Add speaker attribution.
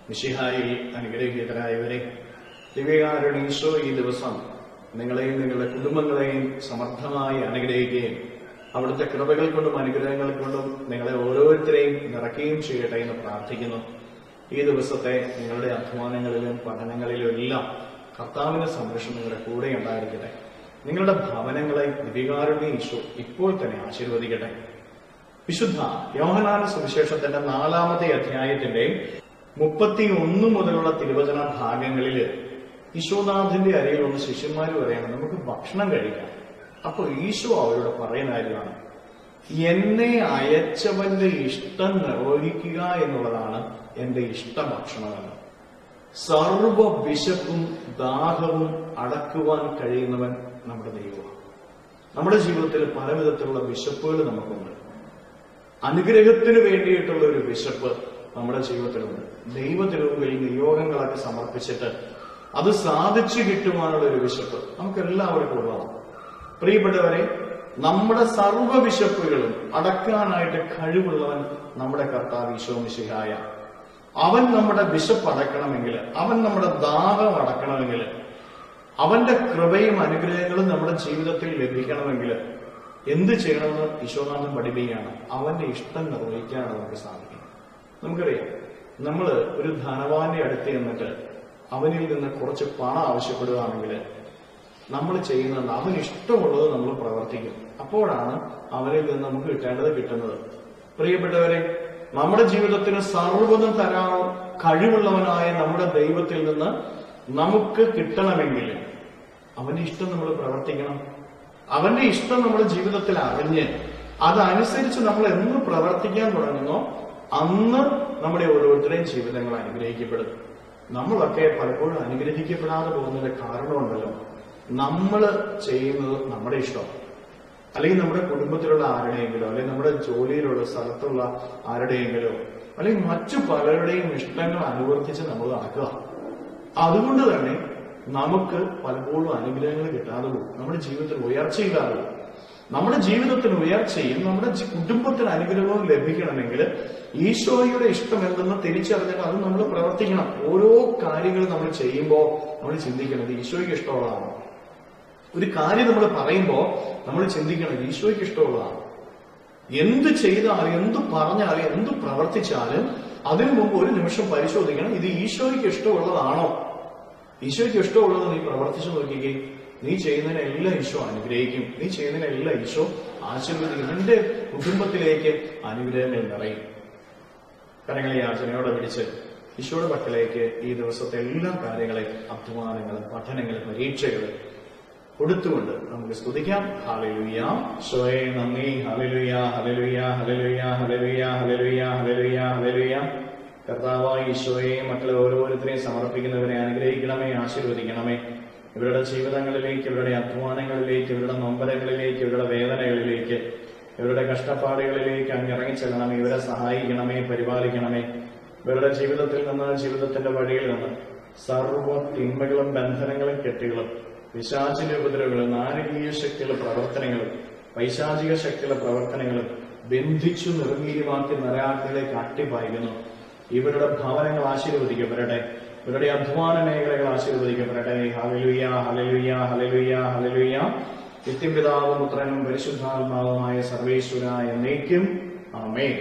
Speaker 1: മിശിഹായിൽ അനുഗ്രഹീതരായവരെ, ദിവ്യകാരുണ്യ ഈശോ ഈ ദിവസം നിങ്ങളെയും നിങ്ങളുടെ കുടുംബങ്ങളെയും സമർത്ഥമായി അനുഗ്രഹിക്കുകയും അവിടുത്തെ കൃപകൾ കൊണ്ടും അനുഗ്രഹങ്ങൾ കൊണ്ടും നിങ്ങളെ ഓരോരുത്തരെയും നിറയ്ക്കുകയും ചെയ്യട്ടെ എന്ന് പ്രാർത്ഥിക്കുന്നു. ഈ ദിവസത്തെ നിങ്ങളുടെ അധ്വാനങ്ങളിലും പഠനങ്ങളിലും എല്ലാം കർത്താവിന്റെ സംരക്ഷണം നിങ്ങളുടെ കൂടെ ഉണ്ടായിരിക്കട്ടെ. നിങ്ങളുടെ ഭവനങ്ങളെ ദിവ്യകാരുണ്യ ഈശോ ഇപ്പോൾ തന്നെ ആശീർവദിക്കട്ടെ. വിശുദ്ധ യോഹന്നാന്റെ സുവിശേഷത്തിന്റെ 4-ാമത്തെ അധ്യായത്തിന്റെ 31 മുതലുള്ള തിരുവചന ഭാഗങ്ങളിൽ ഈശോനാഥന്റെ അരികിൽ ഒന്ന് ശിഷ്യന്മാർ പറയണം, നമുക്ക് ഭക്ഷണം കഴിക്കാം. അപ്പൊ ഈശോ അവരോട് പറയുന്ന കാര്യമാണ്, എന്നെ അയച്ചവന്റെ ഇഷ്ടം നിർവഹിക്കുക എന്നുള്ളതാണ് എന്റെ ഇഷ്ടഭക്ഷണമെന്ന്. സർവ വിശപ്പും ദാഹവും അടക്കുവാൻ കഴിയുന്നവൻ നമ്മുടെ ദൈവമാണ്. നമ്മുടെ ജീവിതത്തിൽ പലവിധത്തിലുള്ള വിശപ്പുകൾ നമുക്കുണ്ട്. അനുഗ്രഹത്തിന് വേണ്ടിയിട്ടുള്ള ഒരു വിശപ്പ് നമ്മുടെ ജീവിതത്തിലുണ്ട്. ദൈവത്തിനുള്ളിൽ നിയോഗങ്ങളൊക്കെ സമർപ്പിച്ചിട്ട് അത് സാധിച്ചു കിട്ടുവാനുള്ള ഒരു വിശപ്പ് നമുക്കെല്ലാവർക്കും ഉള്ളതാണ്. പ്രിയപ്പെട്ടവരെ, നമ്മുടെ സർവ്വ വിശപ്പുകളും അടക്കാനായിട്ട് കഴിവുള്ളവൻ നമ്മുടെ കർത്താവ് ഈശോ മിശിഹായ. അവൻ നമ്മുടെ വിശപ്പ് അടക്കണമെങ്കിൽ, അവൻ നമ്മുടെ ദാഹം അടക്കണമെങ്കിൽ, അവന്റെ കൃപയും അനുഗ്രഹങ്ങളും നമ്മുടെ ജീവിതത്തിൽ ലഭിക്കണമെങ്കിൽ എന്ത് ചെയ്യണമെന്ന് ഈശോനാഥൻ പഠിപ്പിക്കുകയാണ്. അവന്റെ ഇഷ്ടം നിർവഹിക്കാനാണ് നമുക്ക് സാധിക്കുന്നത്. നമുക്കറിയാം, നമ്മൾ ഒരു ധനവാന്റെ അടുത്ത് ചെന്നിട്ട് അവനിൽ നിന്ന് കുറച്ച് പണം ആവശ്യപ്പെടുകയാണെങ്കിൽ നമ്മൾ ചെയ്യുന്നത് അവന് ഇഷ്ടമുള്ളത് നമ്മൾ പ്രവർത്തിക്കും. അപ്പോഴാണ് അവനിൽ നിന്ന് നമുക്ക് കിട്ടുന്നത്. പ്രിയപ്പെട്ടവരെ, നമ്മുടെ ജീവിതത്തിന് സർവ്വതും തരാൻ കഴിവുള്ളവനായ നമ്മുടെ ദൈവത്തിൽ നിന്ന് നമുക്ക് കിട്ടണമെങ്കിൽ അവന്റെ ഇഷ്ടം നമ്മൾ പ്രവർത്തിക്കണം. അവന്റെ ഇഷ്ടം നമ്മുടെ ജീവിതത്തിൽ അറിഞ്ഞ് അതനുസരിച്ച് നമ്മൾ എന്ന് പ്രവർത്തിക്കാൻ തുടങ്ങുന്നോ അന്ന് നമ്മുടെ ഓരോരുത്തരുടെയും ജീവിതങ്ങൾ അനുഗ്രഹിക്കപ്പെടും. നമ്മളൊക്കെ പലപ്പോഴും അനുഗ്രഹിക്കപ്പെടാതെ പോകുന്നതിന്റെ കാരണമുണ്ടല്ലോ, നമ്മൾ ചെയ്യുന്നത് നമ്മുടെ ഇഷ്ടം, അല്ലെങ്കിൽ നമ്മുടെ കുടുംബത്തിലുള്ള ആരുടെയെങ്കിലോ, അല്ലെങ്കിൽ നമ്മുടെ ജോലിയിലുള്ള സ്ഥലത്തുള്ള ആരുടെയെങ്കിലോ, അല്ലെങ്കിൽ മറ്റു പലരുടെയും ഇഷ്ടങ്ങൾ അനുവർത്തിച്ച് നമ്മൾ നടക്കുക. അതുകൊണ്ട് തന്നെ നമുക്ക് പലപ്പോഴും അനുഗ്രഹങ്ങൾ കിട്ടാതെ പോകും. നമ്മുടെ ജീവിതത്തിൽ ഉയർച്ചയില്ലാതെ പോകും. നമ്മുടെ ജീവിതത്തിന് ഉയർച്ചയും നമ്മുടെ കുടുംബത്തിന് അനുഗ്രഹവും ലഭിക്കണമെങ്കിൽ ഈശോയുടെ ഇഷ്ടം എന്തെന്ന് തിരിച്ചറിഞ്ഞാൽ അത് നമ്മൾ പ്രവർത്തിക്കണം. ഓരോ കാര്യങ്ങളും നമ്മൾ ചെയ്യുമ്പോൾ നമ്മൾ ചിന്തിക്കുന്നത് ഈശോയ്ക്ക് ഇഷ്ടമുള്ളതാണ്. ഒരു കാര്യം നമ്മൾ പറയുമ്പോൾ നമ്മൾ ചിന്തിക്കണം ഈശോയ്ക്ക് ഇഷ്ടമുള്ളതാണ്. എന്ത് ചെയ്താലും, എന്ത് പറഞ്ഞാലും, എന്ത് പ്രവർത്തിച്ചാലും അതിനു മുമ്പ് ഒരു നിമിഷം പരിശോധിക്കണം, ഇത് ഈശോയ്ക്ക് ഇഷ്ടമുള്ളതാണോ? ഈശോയ്ക്ക് ഇഷ്ടമുള്ളത് നീ പ്രവർത്തിച്ചു നോക്കിക്കേ, നീ ചെയ്യുന്നതിനെല്ലാം ഈശോ അനുഗ്രഹിക്കും. നീ ചെയ്യുന്നതിനെല്ലാം ഈശോ ആശീർവദിക്കും. നിന്റെ കുടുംബത്തിലേക്ക് അനുഗ്രഹങ്ങൾ നിറയും. കരങ്ങളെ യാചനയോടെ പിടിച്ച് ഈശോയുടെ പക്കലേക്ക് ഈ ദിവസത്തെ എല്ലാ കാര്യങ്ങളെയും, അധ്വാനങ്ങളും പഠനങ്ങളും പരീക്ഷകളും കൊടുത്തുകൊണ്ട് നമുക്ക് സ്തുതിക്കാം. ഹല്ലേലൂയ, ഈശോയെ നന്ദി. Hallelujah, hallelujah, hallelujah, hallelujah, hallelujah, hallelujah, hallelujah. കർത്താവായ ഈശോയെ, മക്കളെ ഓരോരുത്തരെയും സമർപ്പിക്കുന്നവരെ അനുഗ്രഹിക്കണമേ, ആശീർവദിക്കണമേ. ഇവരുടെ ജീവിതങ്ങളിലേക്ക്, ഇവരുടെ അധ്വാനങ്ങളിലേക്ക്, ഇവരുടെ നൊമ്പരങ്ങളിലേക്ക്, ഇവരുടെ വേദനകളിലേക്ക്, ഇവരുടെ കഷ്ടപ്പാടുകളിലേക്ക് അങ്ങ് ഇറങ്ങിച്ചെല്ലണമേ. ഇവരെ സഹായിക്കണമേ, പരിപാലിക്കണമേ. ഇവരുടെ ജീവിതത്തിൽ നിന്ന്, ജീവിതത്തിന്റെ വഴിയിൽ നിന്ന് സർവ്വ തിന്മകളും ബന്ധനങ്ങളും കെട്ടുകളും പിശാചിന്റെ ഉപദ്രവങ്ങളും നാരകീയ ശക്തിയുള്ള പ്രവർത്തനങ്ങളും പൈശാചിക ശക്തിയുള്ള പ്രവർത്തനങ്ങളും ബന്ധിച്ചു നിർവീര്യമാക്കി നരകാഗ്നിയിലേക്ക് അട്ടിപ്പായിക്കുന്നു. ഇവരുടെ ഭവനങ്ങൾ ആശീർവദിക്കപ്പെടട്ടെ. ഇവരുടെ അധ്വാന മേഖലകൾ ആശീർവദിക്കപ്പെടട്ടെ. Hallelujah, hallelujah, hallelujah, hallelujah. നിത്യപിതാവും പുത്രനും പരിശുദ്ധാത്മാവുമായ സർവേശ്വര എന്നേക്കും ആമേൻ.